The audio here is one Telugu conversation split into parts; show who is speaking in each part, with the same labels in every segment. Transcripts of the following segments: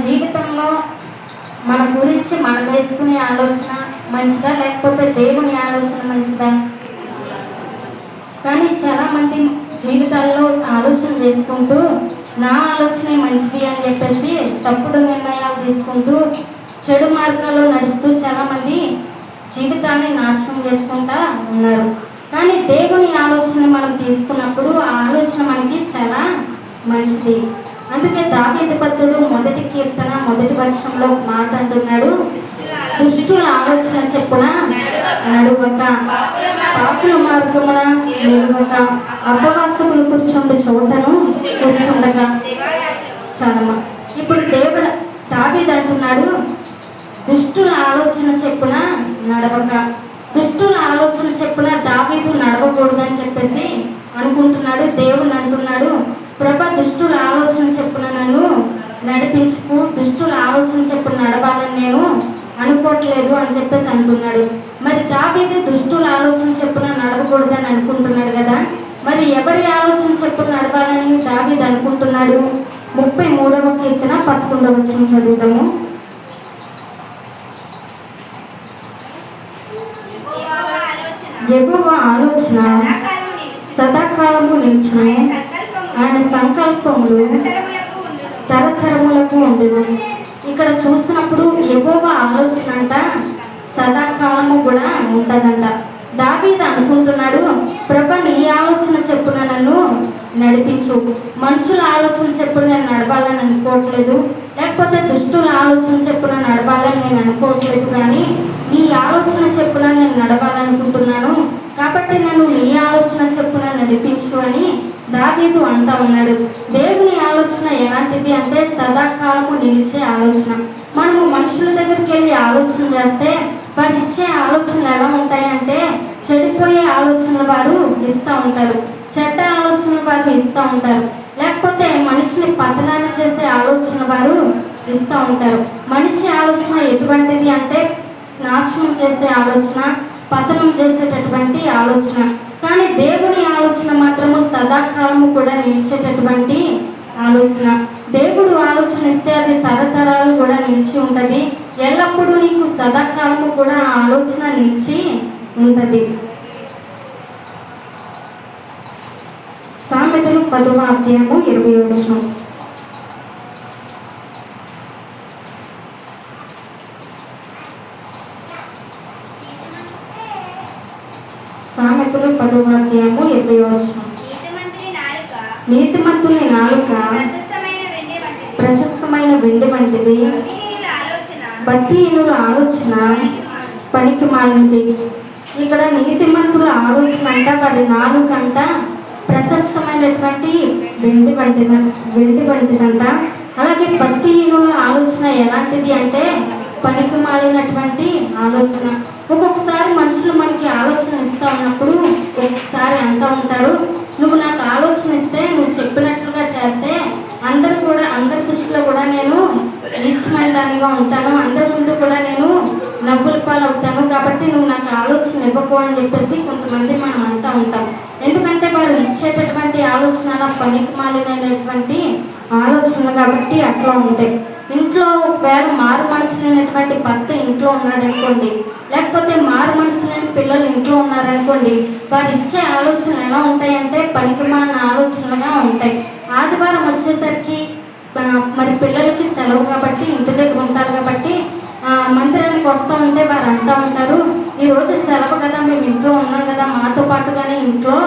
Speaker 1: జీవితంలో మన గురించి మనం వేసుకునే ఆలోచన మంచిదా, లేకపోతే దేవుని ఆలోచన మంచిదా? కానీ చాలామంది జీవితాల్లో ఆలోచన చేసుకుంటూ నా ఆలోచనే మంచిది అని చెప్పేసి తప్పుడు నిర్ణయాలు తీసుకుంటూ చెడు మార్గాల్లో నడుస్తూ చాలామంది జీవితాన్ని నాశనం చేసుకుంటా ఉన్నారు. కానీ దేవుని ఆలోచన మనం తీసుకున్నప్పుడు ఆ ఆలోచన మనకి చాలా మంచిది. అందుకే దావీదు భక్తుడు 1 కీర్తన 1 వచనంలో మాట అంటున్నాడు, దుష్టుల ఆలోచన చెప్పున నడువక, పాపుల మార్గమున నిలువక, అపవాసకులు కూర్చుండు చోటను కూర్చుండగా. చాలా ఇప్పుడు దావీదు అంటున్నాడు, దుష్టుల ఆలోచన చెప్పున నడవక. దుష్టుల ఆలోచన చెప్పున దావీదు నడవకూడదని చెప్పేసి అనుకుంటున్నాడు. దేవుడు అంటున్నాడు, ప్రభా దుష్టుల ఆలోచన చెప్పున నన్ను నడిపించుకు, దుష్టుల ఆలోచన చెప్పున నడవాలని నేను అనుకోవట్లేదు అని చెప్పేసి అంటున్నాడు. మరి దావీదు దుష్టుల ఆలోచన చెప్పున నడవకూడదని అనుకుంటున్నాడు కదా, మరి ఎవరి ఆలోచన చెప్పున నడవాలని దావీదు అనుకుంటున్నాడు? 33వ కీర్తన 11వ వచనం చదువుతాము. యెహోవా ఆలోచన సదాకాలము నిలుచును, ఆయన సంకల్పములు తరతరములకు ఉండును. ఇక్కడ చూసినప్పుడు యెహోవా ఆలోచన అంట సదాకాలము కూడా ఉంటుందంట. దావీదు అనుకుంటున్నాడు, ప్రభా నీ ఆలోచన చెప్పున నన్ను నడిపించు, మనుషుల ఆలోచన చెప్పున నేను నడవాలని అనుకోవట్లేదు, లేకపోతే దుష్టుల ఆలోచన చెప్పున నడవాలని నేను అనుకోవట్లేదు, కానీ నీ ఆలోచన చెప్పున నేను నడవాలనుకుంటున్నాను, కాబట్టి నన్ను నీ ఆలోచన చెప్పున నడిపించు అని దావీదు అంటా ఉన్నాడు. దేవుని ఆలోచన ఎలాంటిది అంటే సదాకాలము నిలిచే ఆలోచన. మనము మనుషుల దగ్గరికి వెళ్ళి ఆలోచన చేస్తే వారు ఇచ్చే ఆలోచనలు ఎలా ఉంటాయంటే చెడిపోయే ఆలోచనలు వారు ఇస్తూ ఉంటారు, చెడ్డ ఆలోచనలు వారు ఇస్తూ ఉంటారు, లేకపోతే మనిషిని పతనాన్ని చేసే ఆలోచన వారు ఇస్తూ ఉంటారు. మనిషి ఆలోచన ఎటువంటిది అంటే నాశనం చేసే ఆలోచన, పతనం చేసేటటువంటి ఆలోచన. కానీ దేవుని ఆలోచన మాత్రము సదాకాలము కూడా నిలిచేటటువంటి ఆలోచన. దేవుడు ఆలోచన ఇస్తే అది తరతరాలు కూడా నిలిచి ఉంటుంది, ఎల్లప్పుడూ నీకు సదాకాలము కూడా ఆలోచన నిలిచి ఉంటుంది. సామెతలు 10వ అధ్యాయము 20వ వచనం. సామెతలు 10వ అధ్యాయము 20వ వచనం. నీతిమంతుని నాలుక ప్రశస్తమైన వెండి వంటిది, భక్తిహీనుల ఆలోచన పనికి మాలినది. ఇక్కడ నీతిమంతుల ఆలోచన అంట వారి నాలుక అంట ప్రశస్తమైనటువంటి వెండి వంటిదంట. అలాగే భక్తిహీనుల ఆలోచన ఎలాంటిది అంటే పనికి మాలినటువంటి ఆలోచన. ఒక్కొక్కసారి మనుషులు మనకి ఆలోచన ఇస్తూ ఉన్నప్పుడు ఒక్కొక్కసారి అంటూ ఉంటారు, నువ్వు నాకు ఆలోచన ఇస్తే నువ్వు చెప్పినట్లుగా చేస్తే అందరి దృష్టిలో కూడా నేను నీచమైన దానిగా ఉంటాను, అందరి ముందు కూడా నేను నవ్వుల పాలవుతాను, కాబట్టి నువ్వు నాకు ఆలోచన ఇవ్వకు అని చెప్పేసి కొంతమంది మనం అంటూ ఉంటాం. ఎందుకంటే వారు ఇచ్చేటటువంటి ఆలోచన అలా పనికి మాలినటువంటి ఆలోచనలు కాబట్టి అట్లా ఉంటాయి. ఇంట్లో ఒకవేళ మారు మనసు లేనటువంటి భర్త ఇంట్లో ఉన్నాడనుకోండి, లేకపోతే మారు మనసు లేని పిల్లలు ఇంట్లో ఉన్నారనుకోండి, వారు ఇచ్చే ఆలోచనలు ఎలా ఉంటాయంటే పనికిమాలిన ఆలోచనలుగా ఉంటాయి. ఆదివారం వచ్చేసరికి మరి పిల్లలకి సెలవు కాబట్టి ఇంటి దగ్గర ఉంటారు కాబట్టి మందిరానికి వస్తూ ఉంటే వారు అంటూ ఉంటారు, ఈరోజు సెలవు కదా, మేము ఇంట్లో ఉన్నాం కదా, మాతో పాటుగానే ఇంట్లో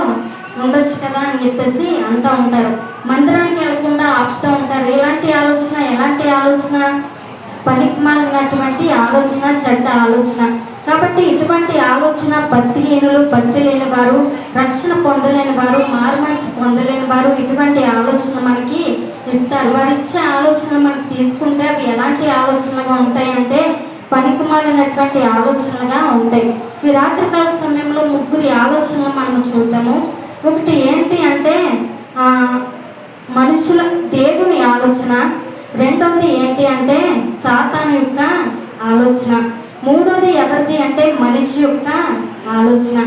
Speaker 1: ఉండొచ్చు కదా అని చెప్పేసి అంటూ ఉంటారు. మందిరానికి వెళ్ళకుండా ఆపుతూ ఉంటారు. ఎలాంటి ఆలోచన పనికిమాలినటువంటి ఆలోచన, చెడ్డ ఆలోచన. కాబట్టి ఇటువంటి ఆలోచన భక్తిహీనులు, భక్తి లేని వారు, రక్షణ పొందలేని వారు, మారుమనసు పొందలేని వారు ఇటువంటి ఆలోచన మనకి ఇస్తారు. వారు ఇచ్చే ఆలోచన మనకి తీసుకుంటే అవి ఎలాంటి ఆలోచనలుగా ఉంటాయంటే పనికిమాలినటువంటి ఆలోచనలుగా ఉంటాయి. ఈ రాత్రికాల సమయంలో 3 ఆలోచనలు మనం చూద్దాము. ఒకటి ఏంటి అంటే మనుషుల దేవుని ఆలోచన, రెండవది ఏంటి అంటే సాతాను యొక్క ఆలోచన, మూడోది ఎవరిది అంటే మనిషి యొక్క ఆలోచన.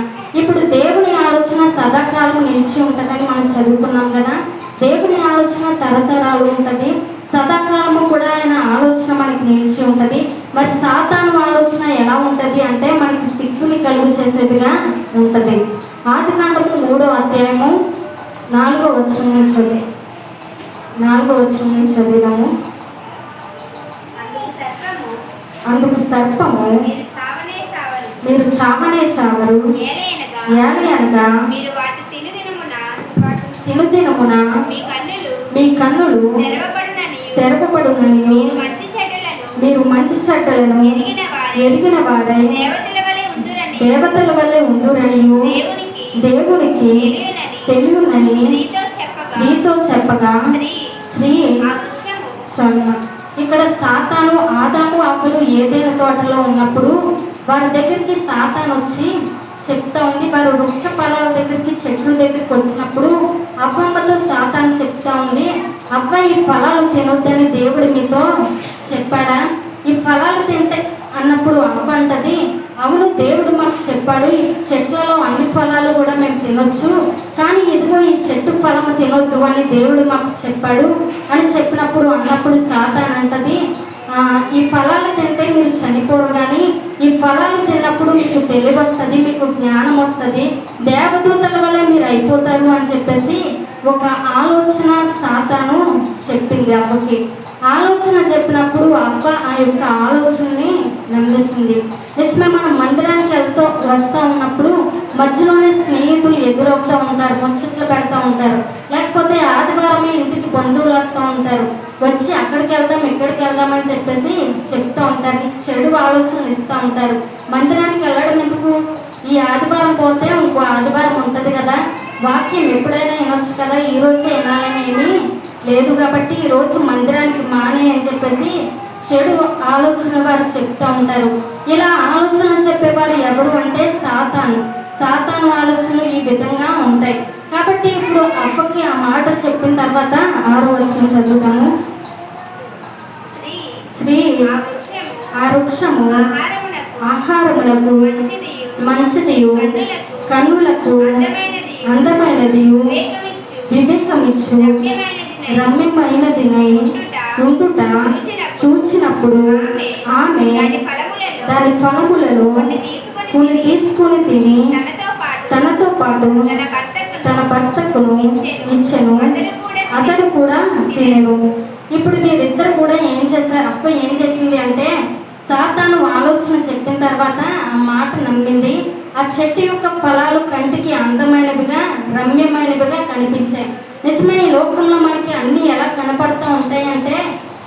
Speaker 1: ఇప్పుడు దేవుని ఆలోచన సదాకాలం నిలిచి ఉంటుందని మనం చదువుకున్నాం కదా. దేవుని ఆలోచన తరతరాలు ఉంటుంది, సదాకాలము కూడా ఆయన ఉంటుంది. మరి సాతాను ఆలోచన ఎలా ఉంటుంది అంటే మనకి సిగ్గుని కలుగు చేసేదిగా ఉంటుంది. ఆదికాండము 3వ అధ్యాయము 4వ వచనం నుంచి చదివాము. అందుకు సర్పము, మీరు చావనే చావరు, ఏలయనగా తినుదినమున మీ కన్నులు తెరవబడుననియు మీరు మంచి చెడ్డలను ఎరిగిన వారై దేవతల వలె ఉందురనియు దేవునికి తెలియనని స్త్రీతో చెప్పగా స్త్రీ ఇక్కడ సాతాను ఆదాము అవ్వలు ఏదైనా తోటలో ఉన్నప్పుడు వారి దగ్గరికి సాతాను వచ్చి చెప్తా ఉంది. వారు వృక్ష ఫలాల దగ్గరికి చెట్ల దగ్గరికి వచ్చినప్పుడు అవ్వమ్మతో సాతాను చెప్తా ఉంది, అవ్వ ఈ ఫలాలు తినొద్దని దేవుడు మీతో చెప్పాడా? ఈ ఫలాలు తింటే అన్నప్పుడు అవ్వ అంటది, అవును దేవుడు మాకు చెప్పాడు, ఈ చెట్లలో అన్ని ఫలాలు కూడా మేము తినొచ్చు, కానీ ఇదిగో ఈ చెట్టు ఫలము తినొద్దు అని దేవుడు మాకు చెప్పాడు అని అన్నప్పుడు సాతాను అంటది, ఈ ఫలాలు తింటే మీరు చనిపోరు, కానీ ఈ ఫలాలు తిన్నప్పుడు మీకు తెలివి వస్తుంది, మీకు జ్ఞానం వస్తుంది, దేవదూతల వల్ల మీరు అయిపోతారు అని చెప్పేసి ఒక ఆలోచన సాతాను చెప్పింది అవ్వకి. ఆలోచన చెప్పినప్పుడు అవ్వ ఆ యొక్క ఆలోచనని నమ్మేసింది. నిజమే, మనం మందిరానికి వస్తూ ఉన్నప్పుడు మధ్యలోనే స్నేహితులు ఎదురవుతూ ఉంటారు, ముచ్చట్లు పెడతా ఉంటారు, లేకపోతే ఆదివారమే ఇంటికి బంధువులు వస్తూ ఉంటారు, వచ్చి అక్కడికి వెళ్దాం ఇక్కడికి వెళ్దామని చెప్పేసి చెప్తూ ఉంటారు, నీకు చెడు ఆలోచనలు ఇస్తూ ఉంటారు. మందిరానికి వెళ్ళడం ఎందుకు? ఈ ఆదివారం పోతే ఇంకో ఆదివారం ఉంటుంది కదా, వాక్యం ఎప్పుడైనా వినొచ్చు కదా, ఈరోజే వినాలని ఏమీ లేదు కాబట్టి ఈరోజు మందిరానికి మానే అని చెప్పేసి చెడు ఆలోచన వారు చెప్తూ ఉంటారు. ఇలా ఆలోచన చెప్పేవారు ఎవరు అంటే సాతాను ఆలోచనలు ఈ విధంగా ఉంటాయి. కాబట్టి ఇప్పుడు అవ్వకి ఆ మాట చెప్పిన తర్వాత 6వ వచనం చదువుతాము. స్త్రీ ఆ వృక్షము ఆహారములకు మంచిదియు కన్నులకు అందమైనది వివేకమిచ్చు రమ్యమైనదినై ఉండుట చూచినప్పుడు ఆమె దాని ఫలములలో కొన్ని తీసుకుని తిని తనతో పాటు తన భర్తకును ఇచ్చెను, అతడు కూడా తినెను. ఇప్పుడు వీరిద్దరు కూడా ఏం చేశారు? అప్ప ఏం చేసింది అంటే సాతాను ఆలోచన చెప్పిన తర్వాత ఆ మాట నమ్మింది. ఆ చెట్టు యొక్క ఫలాలు కంటికి అందమైనవిగా రమ్యమైనవిగా కనిపించాయి. నిజమే, ఈ లోకంలో మనకి అన్నీ ఎలా కనపడుతూ ఉంటాయి అంటే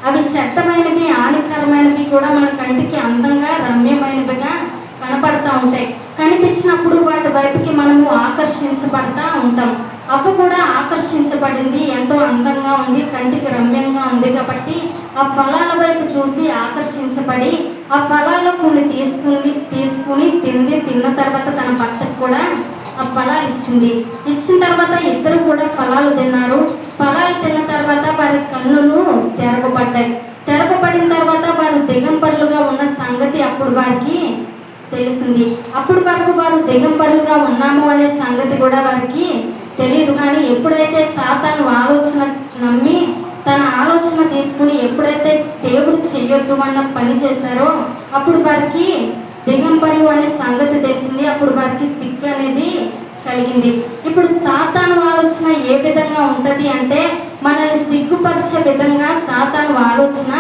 Speaker 1: అవి చెడ్డమైనవి హానికరమైనవి కూడా మన కంటికి అందంగా రమ్యమైనవిగా కనపడుతూ ఉంటాయి. కనిపించినప్పుడు వాటి వైపుకి మనము ఆకర్షించబడతా ఉంటాం. అవ్వ కూడా ఆకర్షించబడింది, ఎంతో అందంగా ఉంది, కంటికి రమ్యంగా ఉంది కాబట్టి ఆ ఫలాల వైపు చూసి ఆకర్షించబడి ఆ ఫలాల్లో కొన్ని తీసుకుని తిన్న తర్వాత తన భర్తకు కూడా ఆ ఫలాలు ఇచ్చిన తర్వాత ఇద్దరు కూడా ఫలాలు తిన్నారు. ఫలాలు తిన్న తర్వాత వారి కన్నులు తెరవబడిన తర్వాత వారు దిగంబరులుగా ఉన్న సంగతి అప్పుడు వారికి తెలిసింది. అప్పుడు వరకు వారు దిగంబరులుగా ఉన్నాము అనే సంగతి కూడా వారికి తెలియదు. కానీ ఎప్పుడైతే సాతాను ఆలోచన నమ్మి తన ఆలోచన తీసుకుని ఎప్పుడైతే దేవుడు చెయ్యొద్దు అన్న పని చేశారో అప్పుడు వారికి దిగంబరులు అనే సంగతి తెలిసింది. అప్పుడు వారికి సిగ్గు అనేది కలిగింది. ఇప్పుడు సాతాను ఆలోచన ఏ విధంగా ఉంటుంది అంటే మనల్ని సిగ్గుపరిచే విధంగా సాతాను ఆలోచన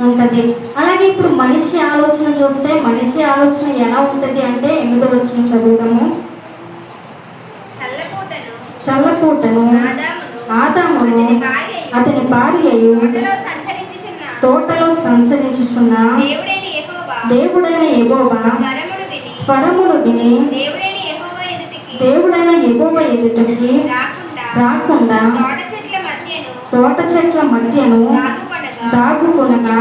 Speaker 1: ఉంటుంది. అలాగే ఇప్పుడు మనిషి ఆలోచన చూస్తే మనిషి ఆలోచన ఎలా ఉంటుంది అంటే 8వ వచనం చదువుతాము. చల్లపూటను ఆదామును అతని భార్యయు తోటలో సంచరించుచున్న దేవుడైన యెహోవా స్వరమును విని దేవుడైన యెహోవా ఎదుటికి రాకుండా తోట చెట్ల మధ్యను దాగుకొనగా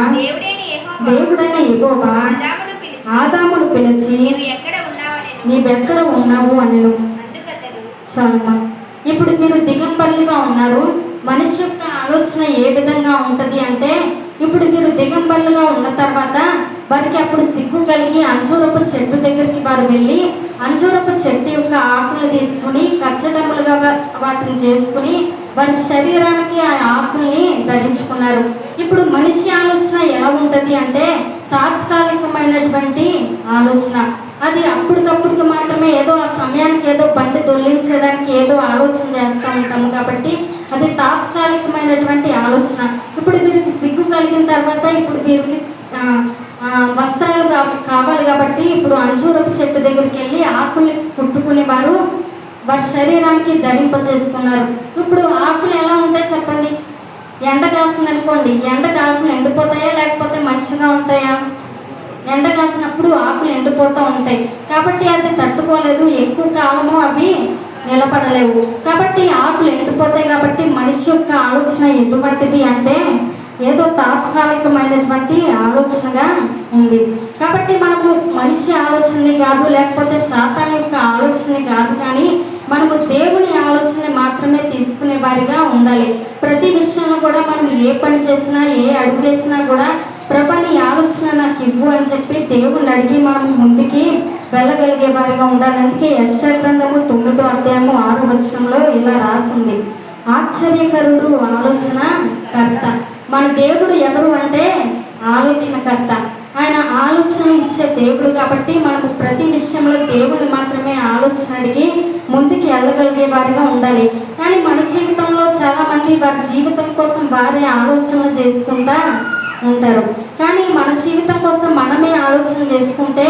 Speaker 1: దేవుడైన యెహోవా ఆదామును పిలిచి నీవెక్కడ ఉన్నావు అనెను. చాలమ్మా, ఇప్పుడు మీరు దిగంబరులుగా ఉన్నారు. మనిషి యొక్క ఆలోచన ఏ విధంగా ఉంటుంది అంటే ఇప్పుడు వీరు దిగంబరులుగా ఉన్న తర్వాత వారికి అప్పుడు సిగ్గు కలిగి అంజూరపు చెట్టు దగ్గరికి వారు వెళ్ళి అంజూరపు చెట్టు యొక్క ఆకులు తీసుకుని కచ్చడములుగా వాటిని చేసుకుని వారి శరీరానికి ఆ ఆకుల్ని ధరించుకున్నారు. ఇప్పుడు మనిషి ఆలోచన ఎలా ఉంటుంది అంటే తాత్కాలికమైనటువంటి ఆలోచన. అది అప్పటికప్పుడు మాత్రమే, ఏదో ఆ సమయానికి ఏదో బండి దొల్లించడానికి ఏదో ఆలోచన చేస్తూ ఉంటాము కాబట్టి అది తాత్కాలికమైనటువంటి ఆలోచన. ఇప్పుడు వీరికి సిగ్గు కలిగిన తర్వాత ఇప్పుడు వీరికి వస్త్రాలు కావాలి కాబట్టి ఇప్పుడు అంజూరపు చెట్టు దగ్గరికి వెళ్ళి ఆకుల్ని కుట్టుకునే వారు వారి శరీరానికి ధరింప చేసుకున్నారు. ఇప్పుడు ఆకులు ఎలా ఉంటాయి చెప్పండి? ఎండ కాసింది అనుకోండి, ఎండకు ఆకులు ఎండిపోతాయా లేకపోతే మంచిగా ఉంటాయా? ఎండ కాసినప్పుడు ఆకులు ఎండిపోతూ ఉంటాయి కాబట్టి అది తట్టుకోలేదు, ఎక్కువ కాలము అవి నిలబడలేవు కాబట్టి ఆకులు ఎండిపోతాయి. కాబట్టి మనిషి యొక్క ఆలోచన ఎటువంటిది అంటే ఏదో తాత్కాలికమైనటువంటి ఆలోచనగా ఉంది. కాబట్టి మనము మనిషి ఆలోచనని కాదు, లేకపోతే సాతాను యొక్క ఆలోచనని కాదు, కానీ మనము దేవుని ఆలోచనని మాత్రమే తీసుకునే వారిగా ఉండాలి. ప్రతి విషయంలో కూడా మనం ఏ పని చేసినా, ఏ అడుగు వేసినా కూడా ప్రభా నీ ఆలోచన నాకు ఇవ్వు అని చెప్పి దేవుని అడిగి మనం ముందుకి వెళ్ళగలిగే వారిగా ఉండాలి. అందుకే యెషయా గ్రంథము 9వ అధ్యాయము 6వ వచనంలో ఇలా రాసింది, ఆశ్చర్యకరుడు ఆలోచన కర్త. మన దేవుడు ఎవరు అంటే ఆలోచనకర్త. ఆయన ఆలోచన ఇచ్చే దేవుడు కాబట్టి మనకు ప్రతి విషయంలో దేవుని మాత్రమే ఆలోచన అడిగి ముందుకు వెళ్ళగలిగే వారిగా ఉండాలి. కానీ మన జీవితంలో చాలామంది వారి జీవితం కోసం వారే ఆలోచనలు చేసుకుంటా ఉంటారు. కానీ మన జీవితం కోసం మనమే ఆలోచన చేసుకుంటే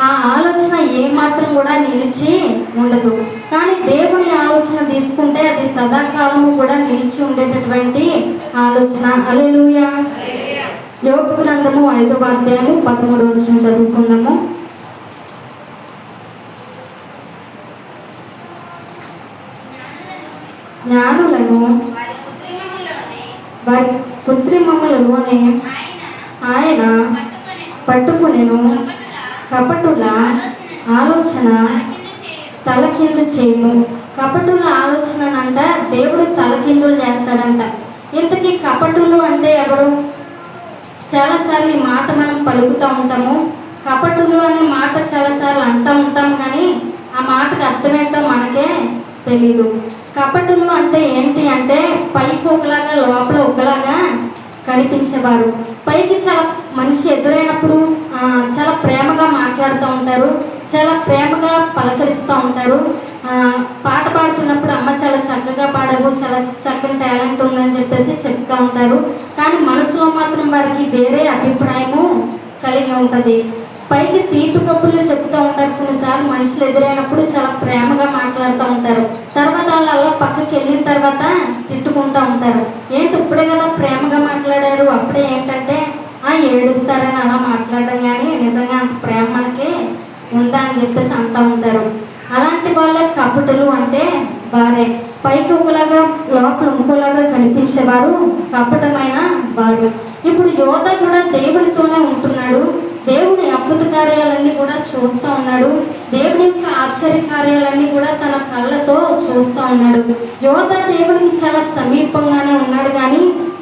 Speaker 1: ఆ ఆలోచన ఏమాత్రం కూడా నిలిచి ఉండదు. కానీ దేవుని ఆలోచన తీసుకుంటే అది సదాకాలము కూడా నిలిచి ఉండేటటువంటి ఆలోచన. హల్లెలూయా. యోబు గ్రంథము 5వ అధ్యాయము 13వ వచనం చదువుకున్నాము. జ్ఞానులను వారి కృత్రిమములలోనే ఆయన పట్టుకునేను, కపటుల ఆలోచన తలకిందు చేయము. కపటుల ఆలోచన అంట దేవుడు తలకిందులు చేస్తాడంట. ఇంతకీ కపటులు అంటే ఎవరు? చాలాసార్లు ఈ మాట మనం పలుకుతూ ఉంటాము. కపటులు అనే మాట చాలాసార్లు అంటూ ఉంటాం, కానీ ఆ మాటకు అర్థం ఏంటో మనకే తెలీదు. కపటులు అంటే ఏంటి అంటే పైకి ఒకలాగా లోపల ఒకలాగా కనిపించేవారు. పైకి చాలా మనిషి ఎదురైనప్పుడు చాలా ప్రేమగా మాట్లాడుతూ ఉంటారు, చాలా ప్రేమగా పలకరిస్తూ ఉంటారు. పాట పాడుతున్నప్పుడు అమ్మ చాలా చక్కగా పాడవు, చాలా చక్కని టాలెంట్ ఉందని చెప్పేసి చెప్తూ ఉంటారు. కానీ మనసులో మాత్రం వారికి వేరే అభిప్రాయము కలిగి ఉంటుంది. పైకి తీపి కబుర్లు చెప్తూ ఉంటారు. కొన్నిసార్లు మనుషులు ఎదురైనప్పుడు చాలా ప్రేమగా మాట్లాడుతూ ఉంటారు. తర్వాత వాళ్ళు అలా పక్కకి వెళ్ళిన తర్వాత తిట్టుకుంటూ ఉంటారు. ఏంటి ఇప్పుడే కదా ప్రేమగా మాట్లాడారు, అప్పుడే ఏంటంటే ఏడుస్తారని అలా మాట్లాడడం, కానీ నిజంగా అంత ప్రేమ మనకి ఉందా అని చెప్పేసి అంటూ ఉంటారు. అలాంటి వాళ్ళే కపటులు అంటే వారే. పైకి ఒకలాగా లోపల ఇంకోలాగా కనిపించేవారు కపటమైన వారు. ఇప్పుడు యోధ కూడా దేవుడితోనే ఉంటున్నాడు. దేవుని అద్భుత కార్యాలన్నీ కూడా చూస్తూ ఉన్నాడు. దేవుని యొక్క ఆశ్చర్య కార్యాలన్నీ కూడా తన కళ్ళతో చూస్తూ ఉన్నాడు. యోధ దేవునికి చాలా సమీపంగానే ఉన్నాడు, కానీ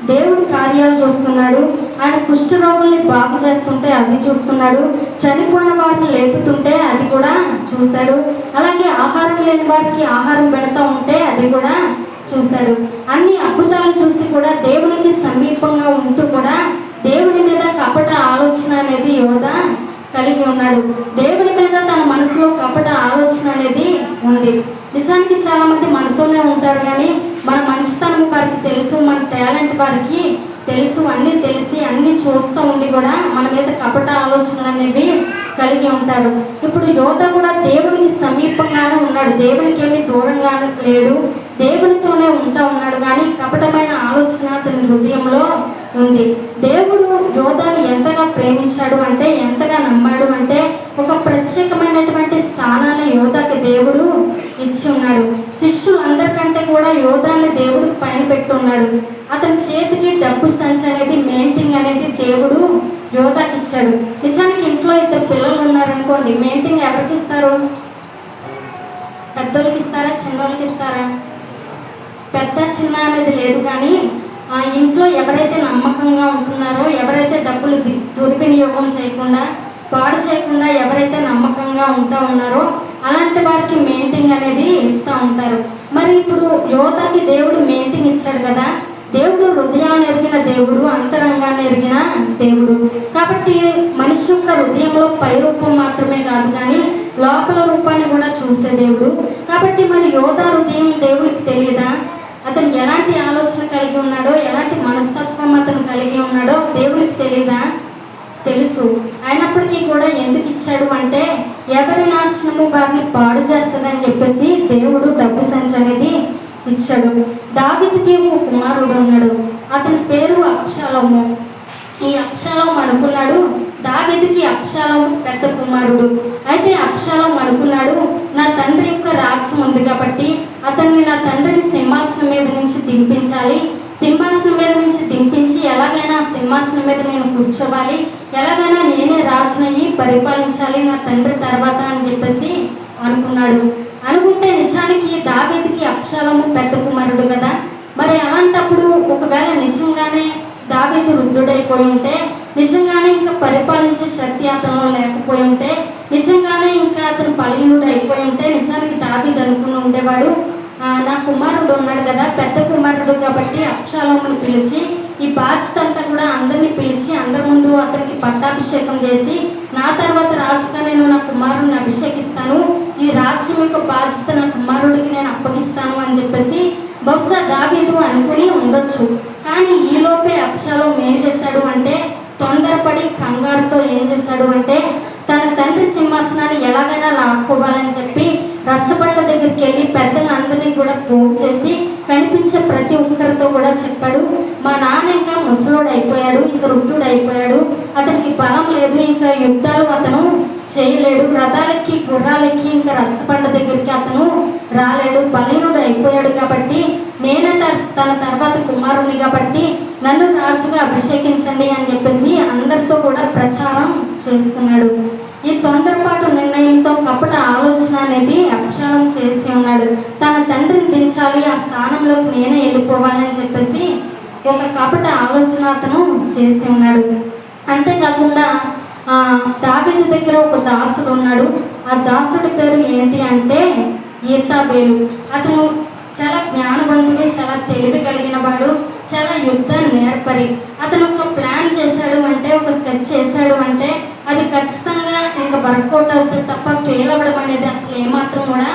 Speaker 1: దేవుడి కార్యాలు చూస్తున్నాడు. ఆయన కుష్ఠరోగుల్ని బాగు చేస్తుంటే అది చూస్తున్నాడు. చనిపోయిన వారిని లేపుతుంటే అది కూడా చూశాడు. అలాగే ఆహారం లేని వారికి ఆహారం పెడతా ఉంటే అది కూడా చూశాడు. అన్ని అద్భుతాలు చూసి కూడా దేవునికి సమీపంగా ఉంటూ కూడా దేవుని మీద కపట ఆలోచన అనేది యోధ కలిగి ఉన్నాడు. దేవుని మీద తన మనసులో కపట ఆలోచన అనేది ఉంది. నిజానికి చాలా మంది మనతోనే ఉంటారు, కానీ మన మంచితనం వారికి తెలుసు, మన టాలెంట్ వారికి తెలుసు, అన్నీ తెలిసి అన్నీ చూస్తూ ఉండి కూడా మన మీద కపట ఆలోచనలు అనేవి కలిగి ఉంటారు. ఇప్పుడు యోధ కూడా దేవునికి సమీపంగానే ఉన్నాడు, దేవునికి ఏమీ దూరంగానే లేడు, దేవునితోనే ఉంటా ఉన్నాడు, కానీ కపటమైన ఆలోచన అతని హృదయంలో ఉంది. దేవుడు యోధాను ఎంతగా ప్రేమించాడు అంటే, ఎంతగా నమ్మాడు అంటే, ఒక ప్రత్యేకమైనటువంటి స్థానాన్ని యోధాకి దేవుడు ఇచ్చి ఉన్నాడు. శిష్యులందరికంటే కూడా యోధాన్ని దేవుడు పైన పెట్టున్నాడు. అతని చేతికి డబ్బు సంచి అనేది, మెయింటింగ్ అనేది దేవుడు యోధాకి ఇచ్చాడు. నిజానికి ఇంట్లో 2 పిల్లలు ఉన్నారనుకోండి, మెయింటింగ్ ఎవరికి ఇస్తారు? పెద్దోళ్ళకి ఇస్తారా, చిన్నోళ్ళకి ఇస్తారా? పెద్ద చిన్న అనేది లేదు, కానీ ఆ ఇంట్లో ఎవరైతే నమ్మకంగా ఉంటున్నారో, ఎవరైతే డబ్బులు దుర్వినియోగం చేయకుండా, పాడు చేయకుండా ఎవరైతే నమ్మకంగా ఉంటా ఉన్నారో అలాంటి వారికి మెయింటింగ్ అనేది ఇస్తూ ఉంటారు. మరి ఇప్పుడు యోధాకి దేవుడు మెయింటింగ్ ఇచ్చాడు కదా, దేవుడు హృదయాన్ని ఎరిగిన దేవుడు, అంతరంగాన్ని ఎరిగిన దేవుడు. కాబట్టి మనిషి యొక్క హృదయంలో పై రూపం మాత్రమే కాదు కానీ లోపల రూపాన్ని కూడా చూసే దేవుడు. కాబట్టి మరి యోధా హృదయం దేవుడికి తెలియదా? అతను ఎలాంటి ఆలోచన కలిగి ఉన్నాడో, ఎలాంటి మనస్తత్వం అతను కలిగి ఉన్నాడో దేవుడికి తెలియదా? తెలుసు. అయినప్పటికీ కూడా ఎందుకు ఇచ్చాడు అంటే ఎవరి నాశనము వారిని పాడు చేస్తుందని చెప్పేసి దేవుడు డబ్బు సంచి అనేది ఇచ్చాడు. దావీదుకి ఒక కుమారుడు ఉన్నాడు, అతని పేరు అబ్షాలోము. ఈ అబ్షాలోము అనుకున్నాడు, దావీదుకి అబ్షాలోము పెద్ద కుమారుడు. అయితే అబ్షాలోము అనుకున్నాడు, నా తండ్రి యొక్క రాజ్యం ఉంది కాబట్టి అతన్ని నా తండ్రిని సింహాసనం మీద నుంచి దింపించాలి. సింహాసనం మీద నుంచి దింపించి ఎలాగైనా సింహాసనం మీద నేను కూర్చోవాలి, ఎలాగైనా నేనే రాజునయ్యి పరిపాలించాలి నా తండ్రి తర్వాత అని చెప్పేసి అనుకున్నాడు. అనుకుంటే నిజానికి దావీదుకి అబ్షాలోము పెద్ద కుమారుడు కదా. మరి అలాంటప్పుడు ఒకవేళ నిజంగానే దావీదు వృద్ధుడైపోయి ఉంటే, నిజంగానే ఇంకా పరిపాలించే శక్తి అతను లేకపోయి ఉంటే, నిజంగానే ఇంకా అతను బలహీనుడు అయిపోయి ఉంటే, నిజానికి దావీదు అనుకుని ఉండేవాడు, నా కుమారుడు ఉన్నాడు కదా, పెద్ద కుమారుడు కాబట్టి అబ్షాలోమును పిలిచి ఈ బాధ్యత అంతా కూడా అందరినీ పిలిచి అందరి ముందు అతనికి పట్టాభిషేకం చేసి నా తర్వాత రాజుగా నేను నా కుమారుడిని అభిషేకిస్తాను, ఈ రాజ్యం యొక్క బాధ్యత నా కుమారుడికి నేను అప్పగిస్తాను అని చెప్పేసి బహుశా దావీదు అనుకుని ఉండొచ్చు. కానీ ఈలోపే అబ్షాలోము ఏం చేశాడు అంటే తొందరపడి కంగారుతో ఏం చేశాడు అంటే తన తండ్రి సింహాసనాన్ని ఎలాగైనా లాక్కోవాలని చెప్పి రచ్చబండ దగ్గరికి వెళ్ళి పెద్దలందరినీ కూడా పోగు చేసి కనిపించే ప్రతి ఒక్కరితో కూడా చెప్పాడు, మా నాన్న ఇంకా ముసలోడు అయిపోయాడు, ఇంకా వృద్ధుడు అయిపోయాడు, అతనికి బలం లేదు, ఇంకా యుద్ధాలు అతను చేయలేడు, రథాలెక్కి గుర్రాలెక్కి ఇంకా రచ్చబండ దగ్గరికి అతను రాలేడు, బలహీనుడు అయిపోయాడు కాబట్టి నేనే తన తర్వాత కుమారుని కాబట్టి నన్ను రాజుగా అభిషేకించండి అని చెప్పేసి అందరితో కూడా ప్రచారం చేసుకున్నాడు. ఈ తొందరపాటు నిర్ణయంతో కపట ఆలోచన అనేది అబ్షాలోము చేసి ఉన్నాడు. తన తండ్రిని దించాలి, ఆ స్థానంలోకి నేనే వెళ్ళిపోవాలని చెప్పేసి ఒక కపట ఆలోచన అతను చేసి ఉన్నాడు. అంతేకాకుండా దావీదు దగ్గర ఒక దాసుడు ఉన్నాడు. ఆ దాసుడి పేరు ఏంటి అంటే ఈతాబేలు. అతను చాలా జ్ఞానవంతుడు, చాలా తెలివి కలిగిన వాడు, చాలా యుద్ధ నేర్పరి. అతను ఒక ప్లాన్ చేశాడు అంటే, ఒక స్కెచ్ చేశాడు అంటే అది ఖచ్చితంగా ఇంకా వర్కౌట్ అవుతుంది తప్ప ఫెయిల్ అవ్వడం అనేది అసలు ఏమాత్రం కూడా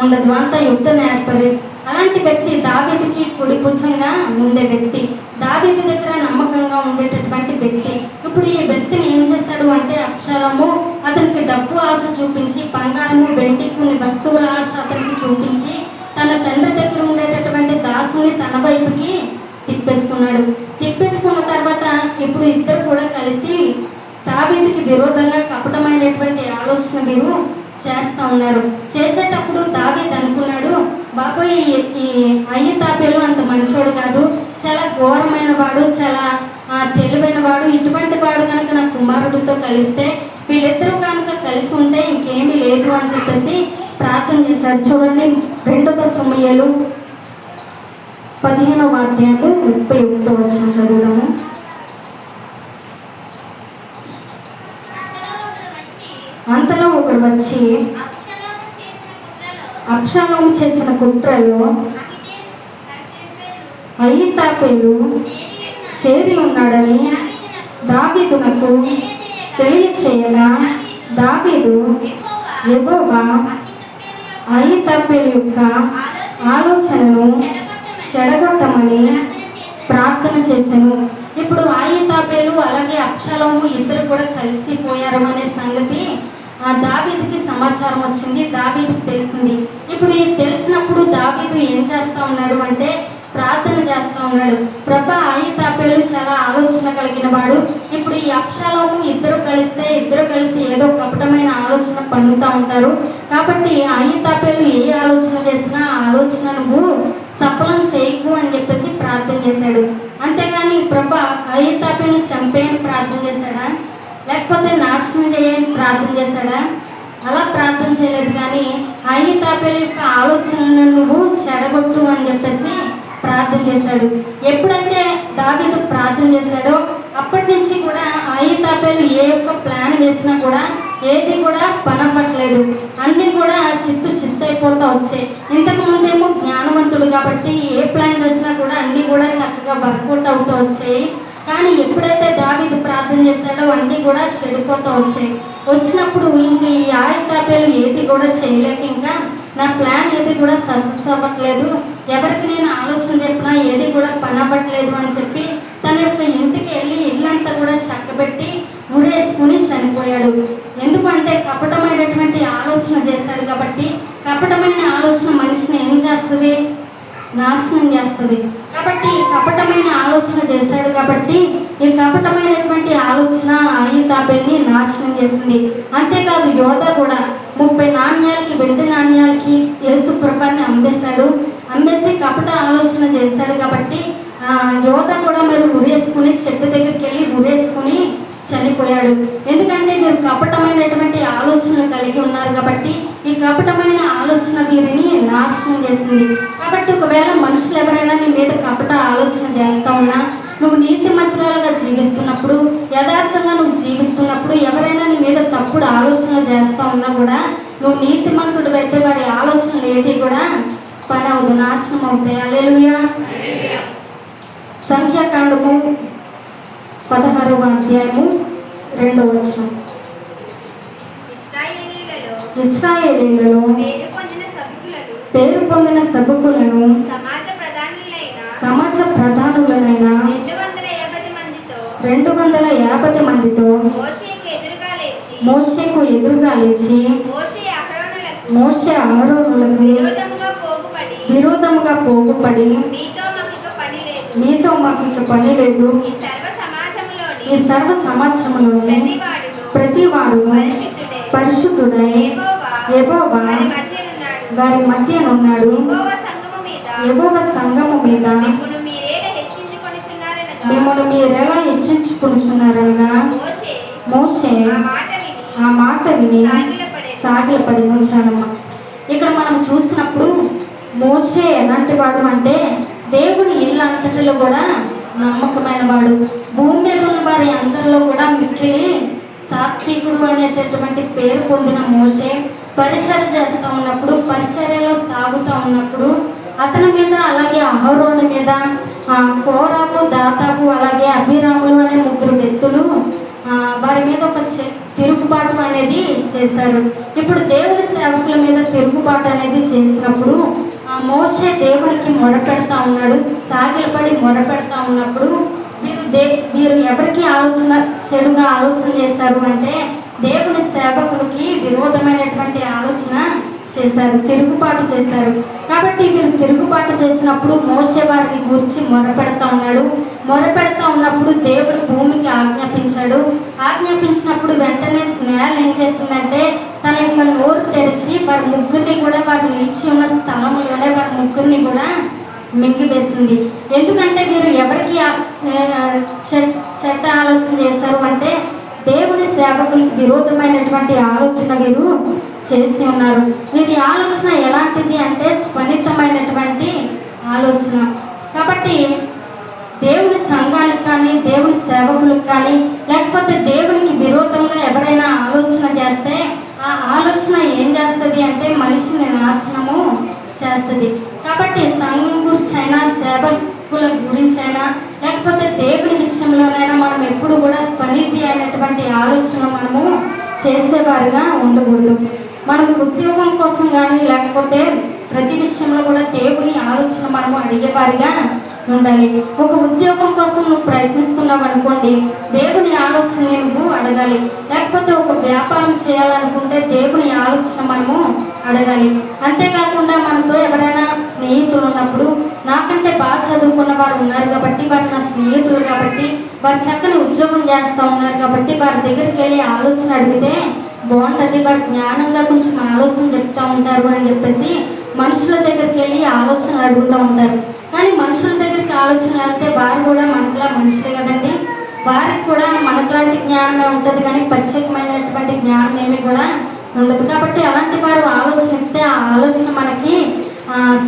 Speaker 1: ఉండదు. అంత యుద్ధ నేర్పరి. అలాంటి వ్యక్తి దావీదుకి కుడిపుచ్చంగా ఉండే వ్యక్తి, దావీదు దగ్గర నమ్మకంగా ఉండేటటువంటి వ్యక్తి. ఇప్పుడు ఈ వ్యక్తిని ఏం చేశాడు అంటే అబ్షాలోము అతనికి డబ్బు ఆశ చూపించి, బంగారము వెండి కొన్ని వస్తువుల ఆశ అతనికి చూపించి తన తండ్రి దగ్గర ఉండేటటువంటి దాసుని తన వైపుకి తిప్పేసుకున్నాడు. తిప్పేసుకున్న తర్వాత ఇప్పుడు ఇద్దరు కూడా కలిసి దావీదుకి విరోధంగా కపటమైనటువంటి ఆలోచన వీరు చేస్తూ ఉన్నారు. చేసేటప్పుడు దావీదు అనుకున్నాడు, బాబాయ్ ఈ అయ్యతాబేలు అంత మంచోడు కాదు, చాలా ఘోరమైన వాడు, చాలా తెలివైన వాడు, ఇటువంటి వాడు కనుక నా కుమారుడితో కలిస్తే వీళ్ళిద్దరూ కనుక కలిసి ఉంటే ఇంకేమీ లేదు అని చెప్పేసి ప్రార్థన చేశాడు. చూడండి 2 సమూయేలు 15వ అధ్యాయము 31వ వచనం చదువుదాము. అంతలో ఒకడు వచ్చి అబ్షాలోము చేసిన కుట్రలో అయ్యితాబేలు చేరి ఉన్నాడని దావీదునకు తెలియచేయగా దావీదు యెహోవా అయ్యితాబేలు యొక్క ఆలోచనను చెడగొట్టమని ప్రార్థన చేశాను. ఇప్పుడు అయ్యితాబేలు అలాగే అబ్షాలోము ఇద్దరు కూడా కలిసిపోయారు అనే సంగతి దావీదుకి సమాచారం వచ్చింది, దావీదుకి తెలిసింది. ఇప్పుడు ఇది తెలిసినప్పుడు దావీదు ఏం చేస్తా ఉన్నాడు అంటే ప్రార్థన చేస్తా ఉన్నాడు. ప్రభా, అయ్యితాబేలు చాలా ఆలోచన కలిగిన వాడు, ఇప్పుడు ఈ అబ్షాలోము ఇద్దరు కలిసి ఏదో కపటమైన ఆలోచన పన్నుతూ ఉంటారు కాబట్టి అయ్యితాబేలు ఏ ఆలోచన చేసినా ఆ ఆలోచన నువ్వు సఫలం చేయకు అని చెప్పేసి ప్రార్థన చేశాడు. అంతేగాని ప్రభా అయ్యితాబేలుని చంపేయని ప్రార్థన చేశాడా, లేకపోతే నాశనం చేయని ప్రార్థన చేశాడా? అలా ప్రార్థన చేయలేదు. కానీ అయ్యితాబేలు యొక్క ఆలోచనను నువ్వు చెడగొట్టు అని చెప్పేసి ప్రార్థన చేశాడు. ఎప్పుడైతే దావీదు ప్రార్థన చేశాడో అప్పటి నుంచి కూడా అయ్యితాబేలు ఏ యొక్క ప్లాన్ వేసినా కూడా ఏది కూడా పనవ్వట్లేదు. అన్నీ కూడా చిత్తైపోతూ వచ్చాయి. ఇంతకు ముందేమో జ్ఞానవంతుడు కాబట్టి ఏ ప్లాన్ చేసినా కూడా అన్నీ కూడా చక్కగా వర్కౌట్ అవుతూ వచ్చాయి. కానీ ఎప్పుడైతే దావీదు ప్రార్థన చేశాడో అన్నీ కూడా చెడిపోతూ వచ్చాయి. వచ్చినప్పుడు ఇంక ఈ ఆయతాపేలు ఏది కూడా చేయలేక ఇంకా నా ప్లాన్ ఏది కూడా సక్సెస్ అవ్వట్లేదు, ఎవరికి నేను ఆలోచన చెప్పినా ఏది కూడా పని అవ్వట్లేదు అని చెప్పి తన యొక్క ఇంటికి వెళ్ళి ఇల్లంతా కూడా చక్కబెట్టి ఉరేసుకుని చనిపోయాడు. ఎందుకంటే కపటమైనటువంటి ఆలోచన చేశాడు కాబట్టి. కపటమైన ఆలోచన మనిషిని ఏం చేస్తుంది? నాశనం చేస్తుంది. కాబట్టి కపటమైన ఆలోచన చేశాడు కాబట్టి ఈ కపటమైనటువంటి ఆలోచన అహీతాబేలుని నాశనం చేసింది. అంతేకాదు యోధా కూడా 30 నాణ్యాలకి, వెండి నాణ్యాలకి యేసు ప్రభువుని అమ్మేసి కపట ఆలోచన చేశాడు కాబట్టి యోధా కూడా మరి ఉరేసుకుని చెట్టు దగ్గరికి వెళ్ళి ఉరేసుకుని చనిపోయాడు. ఎందుకంటే వీరు కపటమైనటువంటి ఆలోచనలు కలిగి ఉన్నారు కాబట్టి ఈ కపటమైన ఆలోచన వీరిని నాశనం చేసింది. కాబట్టి ఒకవేళ మనుషులు ఎవరైనా నీ మీద కపట ఆలోచన చేస్తా ఉన్నా, నువ్వు నీతిమంతురాలుగా జీవిస్తున్నప్పుడు, యథార్థంగా నువ్వు జీవిస్తున్నప్పుడు ఎవరైనా నీ మీద తప్పుడు ఆలోచనలు చేస్తూ ఉన్నా కూడా నువ్వు నీతిమంతుడు అయితే వారి ఆలోచనలు ఏది కూడా పని అవ్వదు, నాశనం అవుతాయి. హల్లెలూయా. సంఖ్యాకాండము 16వ అధ్యాయము 2వ వచనం. ఇశ్రాయేలీయులలో పేరు పొందిన సభికులను సమాజ ప్రధానులైన 250 మందితో మోషేకు ఎదురుగా లేచి మోషే అహరోనులకు విరోధముగా పోగుపడి మీతో మాకు ఇక పని లేదు, ఈ సర్వ సమాజంలోని ప్రతివాడు పరిశుద్ధుడై యెహోవా వారి మధ్యనున్నాడు. యెహోవా సంగము మీద మిమ్మల్ని మీరెలా హెచ్చించుకుంటున్నారనగా మోషే ఆ మాట విని సాగిలపడి ఉంచానమ్మా. ఇక్కడ మనం చూసినప్పుడు మోషే ఎలాంటి వాడు అంటే దేవుని ఇల్లు అంతటిలో కూడా నమ్మకమైన వాడు. భూమి మీద ఉన్న వారి అందరిలో కూడా మిక్కిలి సాత్వికుడు అనేటటువంటి పేరు పొందిన మోషే పరిచర్య చేస్తూ ఉన్నప్పుడు, పరిచర్యలో సాగుతూ ఉన్నప్పుడు అతని మీద అలాగే అహరోను మీద కోరాము, దాతాకు, అలాగే అభిరాములు అనే 3 వ్యక్తులు వారి మీద ఒక తిరుగుబాటు అనేది చేశారు. ఇప్పుడు దేవుని సేవకుల మీద తిరుగుబాటు అనేది చేసినప్పుడు మోషే దేవునికి మొరపెడతా ఉన్నాడు. సాగిలపడి మొరపెడతా ఉన్నప్పుడు వీరు ఎవరికి చెడుగా ఆలోచన చేశారు అంటే దేవుని సేవకులకి విరోధమైనటువంటి ఆలోచన చేశారు, తిరుగుబాటు చేశారు. కాబట్టి వీరు తిరుగుబాటు చేసినప్పుడు మోషే వారిని గురించి మొరపెడతా ఉన్నప్పుడు దేవుడు భూమికి ఆజ్ఞాపించినప్పుడు వెంటనే నేల ఏం చేసిందంటే తన యొక్క నోరు తెరిచి వారి ముగ్గురిని కూడా వారు నిలిచి ఉన్న స్థలంలోనే వారి ముగ్గురిని కూడా మింగివేసింది. ఎందుకంటే వీరు ఎవరికి చెడ్డ ఆలోచన చేశారు అంటే దేవుని సేవకులకు విరోధమైనటువంటి ఆలోచన వీరు చేసి ఉన్నారు. వీరి ఆలోచన ఎలాంటిది అంటే స్వనితమైనటువంటి ఆలోచన. కాబట్టి దేవుని సంఘానికి కానీ, దేవుని సేవకులకు కానీ, లేకపోతే దేవునికి విరోధంగా ఎవరైనా ఆలోచన చేస్తే ఆ ఆలోచన ఏం చేస్తుంది అంటే మనిషిని నాశనము చేస్తుంది. కాబట్టి సంఘం గురించైనా, సేవకుల గురించైనా, లేకపోతే దేవుని విషయంలోనైనా మనం ఎప్పుడు కూడా స్వనీతి అయినటువంటి ఆలోచన మనము చేసేవారుగా ఉండకూడదు. మనం ఉద్యోగం కోసం కానీ, లేకపోతే ప్రతి విషయంలో కూడా దేవుని ఆలోచన మనము అడిగేవారిగా ఉండాలి. ఒక ఉద్యోగం కోసం నువ్వు ప్రయత్నిస్తున్నావు అనుకోండి, దేవుని ఆలోచన నువ్వు అడగాలి. లేకపోతే ఒక వ్యాపారం చేయాలనుకుంటే దేవుని ఆలోచన మనము అడగాలి. అంతేకాకుండా మనతో ఎవరైనా స్నేహితులు ఉన్నప్పుడు నాకంటే బాగా చదువుకున్న వారు ఉన్నారు కాబట్టి, వారు నా స్నేహితులు కాబట్టి, వారు చక్కని ఉద్యోగం చేస్తూ ఉన్నారు కాబట్టి వారి దగ్గరికి వెళ్ళి ఆలోచన అడిగితే బాగుంటుంది, వారు జ్ఞానంగా కొంచెం ఆలోచన చెప్తూ ఉంటారు అని చెప్పేసి మనుషుల దగ్గరికి వెళ్ళి ఆలోచన అడుగుతూ ఉంటారు. కానీ మనుషుల దగ్గరికి ఆలోచన వెళ్తే వారు కూడా మనకులా మనుషులే కదండి, వారికి కూడా మనకులాంటి జ్ఞానమే ఉంటుంది కానీ ప్రత్యేకమైనటువంటి జ్ఞానం ఏమి కూడా ఉండదు. కాబట్టి అలాంటి వారు ఆలోచనిస్తే ఆ ఆలోచన మనకి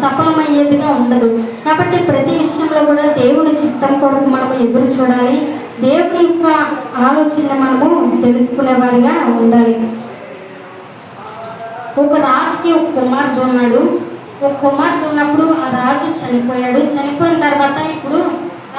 Speaker 1: సఫలమయ్యేదిగా ఉండదు. కాబట్టి ప్రతి విషయంలో కూడా దేవుని చిత్తం కొరకు మనము ఎదురు చూడాలి. దేవుని యొక్క ఆలోచన మనము తెలుసుకునే వారిగా ఉండాలి. ఒక రాజుకి ఒక కుమారుడు ఉన్నాడు. ఒక కుమారుడు ఉన్నప్పుడు ఆ రాజు చనిపోయాడు. చనిపోయిన తర్వాత ఇప్పుడు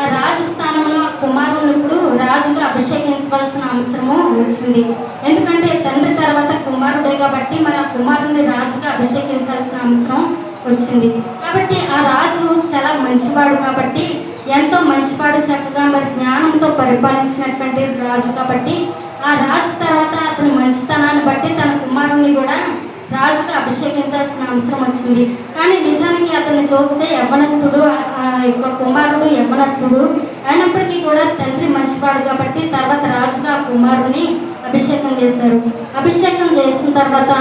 Speaker 1: ఆ రాజు స్థానంలో ఆ కుమారుని ఇప్పుడు రాజుగా అభిషేకించవలసిన అవసరము వచ్చింది. ఎందుకంటే తండ్రి తర్వాత కుమారుడే కాబట్టి మరి ఆ కుమారుని రాజుగా అభిషేకించాల్సిన అవసరం వచ్చింది. కాబట్టి ఆ రాజు చాలా మంచివాడు కాబట్టి, ఎంతో మంచివాడు, చక్కగా మరి జ్ఞానంతో పరిపాలించినటువంటి రాజు కాబట్టి ఆ రాజు తర్వాత అతని మంచితనాన్ని బట్టి తన కుమారుని కూడా రాజుగా అభిషేకించాల్సిన అవసరం వచ్చింది. కానీ నిజానికి అతన్ని చూస్తే యవ్వనస్తుడు, ఆ యొక్క కుమారుడు యవ్వనస్తుడు అయినప్పటికీ కూడా తండ్రి మంచివాడు కాబట్టి తర్వాత రాజుగా ఆ కుమారుని అభిషేకం చేశారు. అభిషేకం చేసిన తర్వాత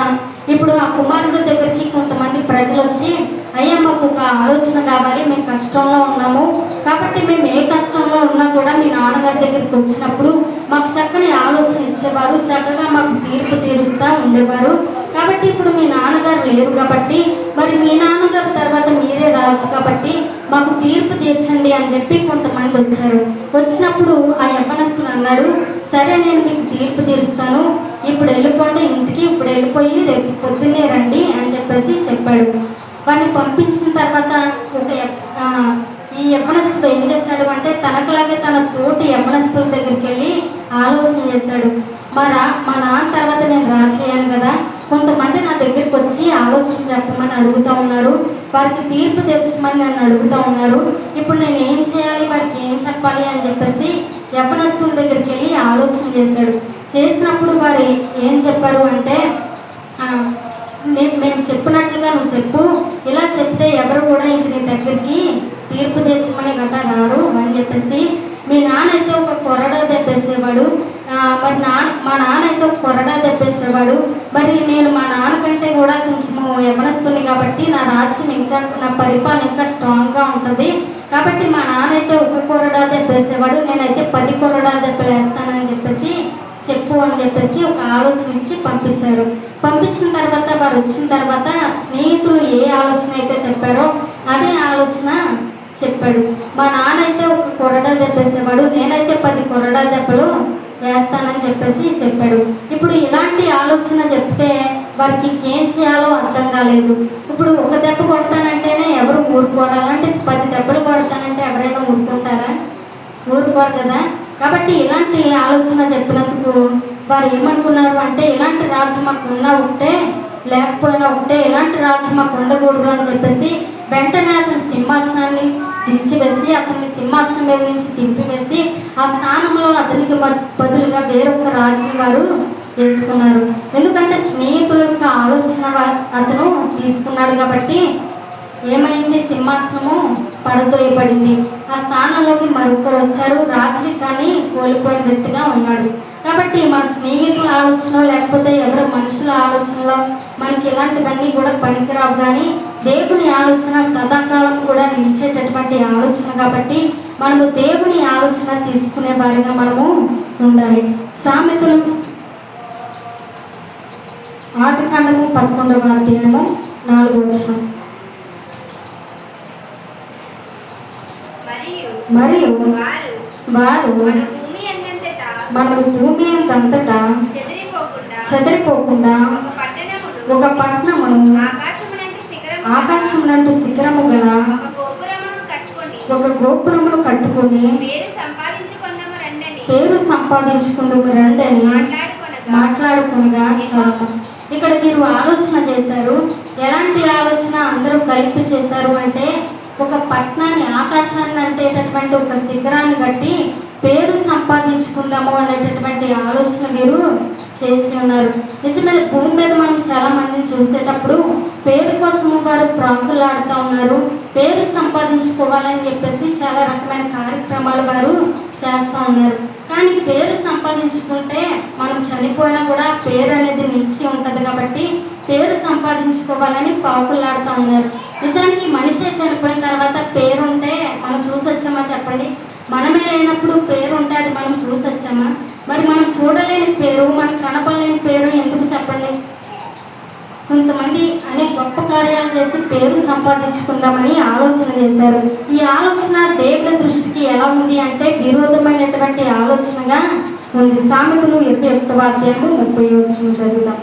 Speaker 1: ఇప్పుడు ఆ కుమారుడి దగ్గరికి కొంతమంది ప్రజలు వచ్చి, అయ్యా మాకు ఒక ఆలోచన కావాలి, మేము కష్టంలో ఉన్నాము కాబట్టి మేము ఏ కష్టంలో ఉన్నా కూడా మీ నాన్నగారి దగ్గరికి వచ్చినప్పుడు మాకు చక్కని ఆలోచన ఇచ్చేవారు, చక్కగా మాకు తీర్పు తీరుస్తూ ఉండేవారు. కాబట్టి ఇప్పుడు మీ నాన్నగారు లేరు కాబట్టి మరి మీ నాన్నగారు తర్వాత మీరే రాజు కాబట్టి మాకు తీర్పు తీర్చండి అని చెప్పి కొంతమంది వచ్చారు. వచ్చినప్పుడు ఆ యవ్వనస్తుడు అన్నాడు, సరే నేను మీకు తీర్పు తీరుస్తాను, ఇప్పుడు వెళ్ళిపోండి ఇంటికి, ఇప్పుడు వెళ్ళిపోయి రేపు పొద్దున్నే రండి అని చెప్పేసి చెప్పాడు. వాడిని పంపించిన తర్వాత ఈ యవ్వనస్తుడు ఏం చేశాడు అంటే తనకులాగే తన తోటి యవ్వనస్తుల దగ్గరికి వెళ్ళి ఆలోచన చేశాడు. మా నాన్న తర్వాత నేను రాజయ్యాను కదా, కొంతమంది నా దగ్గరికి వచ్చి ఆలోచన చెప్పమని అడుగుతూ ఉన్నారు, వారికి తీర్పు తెచ్చమని నన్ను అడుగుతూ ఉన్నారు, ఇప్పుడు నేను ఏం చేయాలి, వారికి ఏం చెప్పాలి అని చెప్పేసి యవ్వనస్తుల దగ్గరికి వెళ్ళి ఆలోచన చేశాడు. చేసినప్పుడు వారు ఏం చెప్పారు అంటే, మేము చెప్పినట్లుగా నువ్వు చెప్పు, ఇలా చెప్తే ఎవరు కూడా ఇంక నీ దగ్గరికి తీర్పు తెచ్చమని గట్రా రారు అని చెప్పేసి, మీ నాన్న అయితే ఒక కొరడా దెబ్బేసేవాడు, మరి మా నాన్న అయితే ఒక కొరడా దెబ్బేసేవాడు, మరి నేను మా నాన్న కంటే కూడా కొంచెము యవ్వనస్తుని కాబట్టి నా రాజ్యం ఇంకా, నా పరిపాలన ఇంకా స్ట్రాంగ్గా ఉంటుంది కాబట్టి మా నాన్న అయితే ఒక కొరడా దెబ్బేసేవాడు, నేనైతే 10 కొరడా దెబ్బలు వేస్తానని చెప్పేసి చెప్పు అని చెప్పేసి ఒక ఆలోచన ఇచ్చి పంపించారు. పంపించిన తర్వాత వారు వచ్చిన తర్వాత స్నేహితులు ఏ ఆలోచన అయితే చెప్పారో అదే ఆలోచన చెప్పాడు. మా నాన్న అయితే ఒక కొరడా దెబ్బేసేవాడు, నేనైతే 10 కొరడా దెబ్బలు వేస్తానని చెప్పేసి చెప్పాడు. ఇప్పుడు ఇలాంటి ఆలోచన చెప్తే వారికి ఏం చేయాలో అర్థం కాలేదు. ఇప్పుడు ఒక దెబ్బ కొడతానంటేనే ఎవరు ఊరుకోరు, అలాంటి 10 దెబ్బలు కొడతానంటే ఎవరైనా ఊరుకుంటారా? ఊరుకోరు కదా. కాబట్టి ఇలాంటి ఆలోచన చెప్పినందుకు వారు ఏమనుకున్నారు అంటే, ఇలాంటి రాజు మాకు ఉన్నా ఒకటే లేకపోయినా ఒకటే, ఇలాంటి రాజు మాకు ఉండకూడదు అని చెప్పేసి వెంటనే అతని సింహాసనాన్ని దించివేసి, అతన్ని సింహాసనం మీద నుంచి దింపివేసి ఆ స్థానంలో అతనికి బదులుగా వేరొక రాజుని వారు వేసుకున్నారు. ఎందుకంటే స్నేహితుల యొక్క ఆలోచన అతను తీసుకున్నాడు కాబట్టి ఏమైంది, సింహాసనము పడదోయబడింది. ఆ స్థానంలోకి మరొకరు వచ్చారు, రాజుని కానీ కోల్పోయిన వ్యక్తిగా ఉన్నాడు. కాబట్టి మన స్నేహితుల ఆలోచన లేకపోతే ఎవరో మనుషుల ఆలోచనలో మనకి ఇలాంటివన్నీ కూడా పనికిరావు, కానీ దేవుని ఆలోచన సదాకాలం కూడా నిలిచేటటువంటి ఆలోచన కాబట్టి మనము దేవుని ఆలోచన తీసుకునే వారిగా మనము ఉండాలి. సామెతలు ఆదికాండము 11వ అధ్యాయము 4వ వచనం. మరియు వారు మన భూమి అంతటా చెదిరిపోకుండా ఒక పట్టణమును ఆకాశమునంటు శిఖరము గల ఒక గోపురమును కట్టుకొని పేరు సంపాదించుకుందాము రండని మాట్లాడుకునగా చాలు. ఇక్కడ మీరు ఆలోచన చేశారు. ఎలాంటి ఆలోచన అందరూ కలిపి చేశారు అంటే, ఒక పట్టణాన్ని, ఆకాశాన్ని అంటేటటువంటి ఒక శిఖరాన్ని కట్టి పేరు సంపాదించుకుందాము అనేటటువంటి ఆలోచన మీరు చేసి ఉన్నారు. నిజమే, భూమి మీద మనం చాలా మందిని చూసేటప్పుడు పేరు కోసము వారు ప్రాకులాడుతూ ఉన్నారు. పేరు సంపాదించుకోవాలని చెప్పేసి చాలా రకమైన కార్యక్రమాలు వారు చేస్తూ ఉన్నారు. కానీ పేరు సంపాదించుకుంటే మనం చనిపోయినా కూడా పేరు అనేది నిలిచి ఉంటుంది కాబట్టి పేరు సంపాదించుకోవాలని పాకులాడుతూ ఉన్నారు. నిజానికి మనిషి చనిపోయిన తర్వాత పేరు ఉంటే మనం చూసొచ్చామా చెప్పండి? మనమే లేనప్పుడు పేరు ఉంటే అది మనం చూసొచ్చామా? మరి మనం చూడలేని పేరు, మనకు కనపడలేని పేరు ఎందుకు చెప్పండి? కొంతమంది అనేక గొప్ప కార్యాలు చేసి పేరు సంపాదించుకుందామని ఆలోచన చేశారు. ఈ ఆలోచన దేవుని దృష్టికి ఎలా ఉంది అంటే విరోధమైనటువంటి ఆలోచనగా ఉంది. సామెతలు 21వ అధ్యాయము 30వ వచనం చదువుదాం.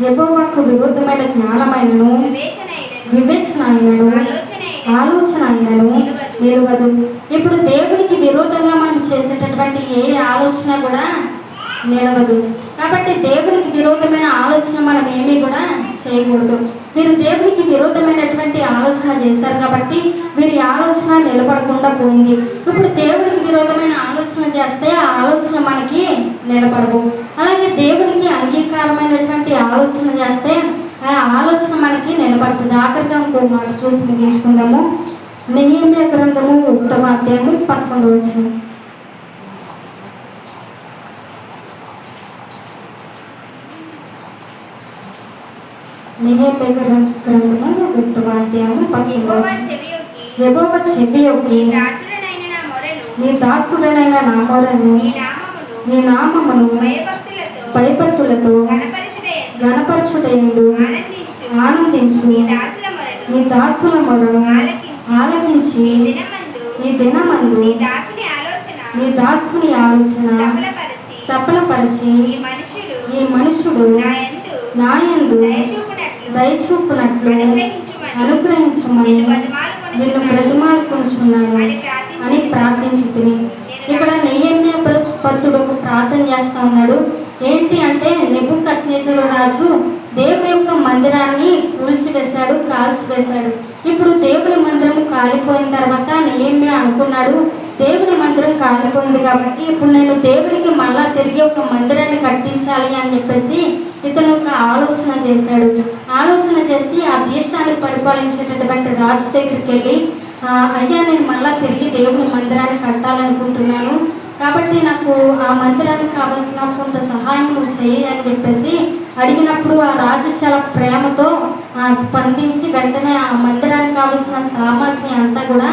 Speaker 1: యెహోవాకు విరోధమైన జ్ఞానమైనను వివేచన అయినను ఆలోచన అయినను నిలవదు. ఇప్పుడు దేవునికి విరోధంగా మనం చేసేటటువంటి ఏ ఆలోచన కూడా నిలవదు. కాబట్టి దేవునికి విరోధమైన ఆలోచన మనం ఏమీ కూడా చేయకూడదు. వీరు దేవునికి విరోధమైనటువంటి ఆలోచన చేస్తారు కాబట్టి వీరి ఆలోచన నిలబడకుండా పోయింది. ఇప్పుడు దేవునికి విరోధమైన ఆలోచన చేస్తే ఆ ఆలోచన మనకి నిలబడదు. అలాగే దేవునికి అంగీకారమైనటువంటి ఆలోచన చేస్తే ఆ ఆలోచన మనకి నిలబడుతుంది. ఆఖరిగా ఇంకో మాట చూసి ముగించుకుందాము. నెహెమ్యా గ్రంథము 1వ అధ్యాయము 11వ వచనం. నెహెమ్యా గ్రంథము 1వ అధ్యాయము 11వ వచనం. యెహోవా చెవియొగ్గి నీ దాసుడనైన నా మొరను నీ నామమును భయభక్తులతో గణపరచుటయందు ఆనందించు. నీ దాసుల మొరను ఆలకించి ఈ దినమందు నీ దాసుని ఆలోచన సఫలపరిచి ఈ మనుషుడు నా యందు దయచూపునట్లు అనుగ్రహించమని నిన్ను బ్రతిమాలుకొనుచున్నాను అని ప్రార్థించి తిని. ఇక్కడ నెహెమ్యా భక్తుడు ఒక ప్రార్థన చేస్తా ఉన్నాడు. ఏంటి అంటే నెబుకద్నెజరు రాజు దేవుని యొక్క మందిరాన్ని కూల్చివేశాడు, కాల్చివేశాడు. ఇప్పుడు దేవుని మందిరం కాలిపోయిన తర్వాత నెహెమ్యా అనుకున్నాడు, దేవుని మందిరం కాలిపోయింది కాబట్టి ఇప్పుడు నేను దేవునికి మళ్ళా తిరిగి ఒక మందిరాన్ని కట్టించాలి అని చెప్పేసి ఇతను ఒక ఆలోచన చేశాడు. ఆలోచన చేసి ఆ దేశాన్ని పరిపాలించేటటువంటి రాజు దగ్గరికి వెళ్ళి, అయ్యా నేను మళ్ళా తిరిగి దేవుని మందిరాన్ని కట్టాలనుకుంటున్నాను, కాబట్టి నాకు ఆ మందిరానికి కావాల్సిన కొంత సహాయం నువ్వు చేయి అని చెప్పేసి అడిగినప్పుడు ఆ రాజు చాలా ప్రేమతో స్పందించి వెంటనే ఆ మందిరానికి కావాల్సిన సామాగ్రి అంతా కూడా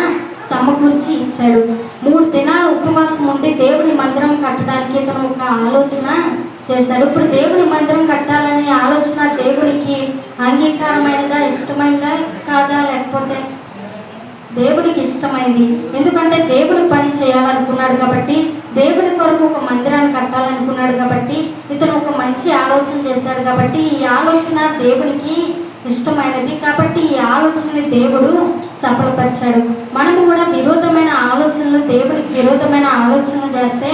Speaker 1: సమకూర్చి ఇచ్చాడు. 3 దినాలు ఉపవాసం ఉండి దేవుని మందిరం కట్టడానికి ఇతను ఒక ఆలోచన చేశాడు. ఇప్పుడు దేవుని మందిరం కట్టాలనే ఆలోచన దేవునికి అంగీకారమైనదా, ఇష్టమైనదా కాదా? లేకపోతే దేవుడికి ఇష్టమైంది. ఎందుకంటే దేవుని పని చేయాలనుకున్నాడు కాబట్టి, దేవుడి కొరకు ఒక మందిరాన్ని కట్టాలనుకున్నాడు కాబట్టి ఇతను ఒక మంచి ఆలోచన చేశాడు. కాబట్టి ఈ ఆలోచన దేవునికి ఇష్టమైనది కాబట్టి ఈ ఆలోచనని దేవుడు సఫలపరిచాడు. మనము కూడా విరోధమైన ఆలోచనలు, దేవుడికి విరోధమైన ఆలోచనలు చేస్తే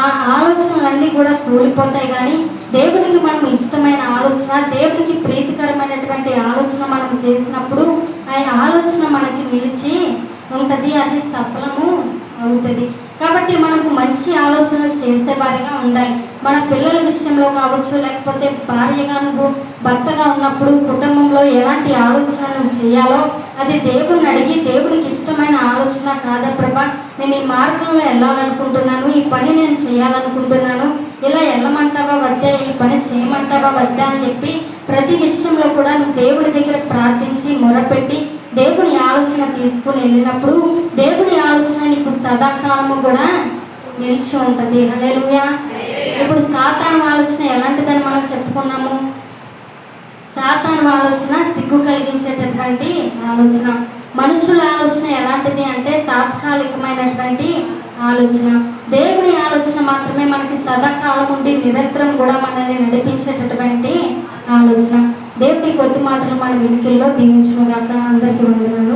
Speaker 1: ఆ ఆలోచనలన్నీ కూడా కూలిపోతాయి. కానీ దేవుడికి మనం ఇష్టమైన ఆలోచన, దేవుడికి ప్రీతికరమైనటువంటి ఆలోచన మనం చేసినప్పుడు ఆ ఆలోచన మనకి నిలిచి ఉంటుంది, అది సఫలము అవుతుంది. కాబట్టి మనకు మంచి ఆలోచనలు చేసేవారిగా ఉండాలి. మన పిల్లల విషయంలో కావచ్చు, లేకపోతే భార్యగా నువ్వు భర్తగా ఉన్నప్పుడు కుటుంబంలో ఎలాంటి ఆలోచనలు చేయాలో అది దేవుడిని అడిగి, దేవుడికి ఇష్టమైన ఆలోచన కాదా ప్రభా, నేను ఈ మార్గంలో వెళ్ళాలనుకుంటున్నాను, ఈ పని నేను చేయాలనుకుంటున్నాను, ఇలా వెళ్ళమంటావా వద్దా, ఈ పని చేయమంటావా వద్దా అని చెప్పి ప్రతి విషయంలో కూడా నువ్వు దేవుడి దగ్గర ప్రార్థించి మొరపెట్టి దేవుని ఆలోచన తీసుకుని వెళ్ళినప్పుడు దేవుని ఆలోచన నీకు సదాకాలము కూడా నిలిచి ఉంటుంది. హల్లెలూయా. ఇప్పుడు సాతాను ఆలోచన ఎలాంటిదని మనం చెప్పుకున్నాము. సాతాను ఆలోచన సిగ్గు కలిగించేటటువంటి ఆలోచన. మనుషుల ఆలోచన ఎలాంటిది అంటే తాత్కాలికమైనటువంటి ఆలోచన. దేవుని ఆలోచన మాత్రమే మనకి సదాకాలం ఉండి నిరంతరం కూడా మనల్ని నడిపించేటటువంటి ఆలోచన. దేవుడి కొద్ది మాటలు మన వెనుకల్లో దీవించుగాక. అందరికీ వందనాలు.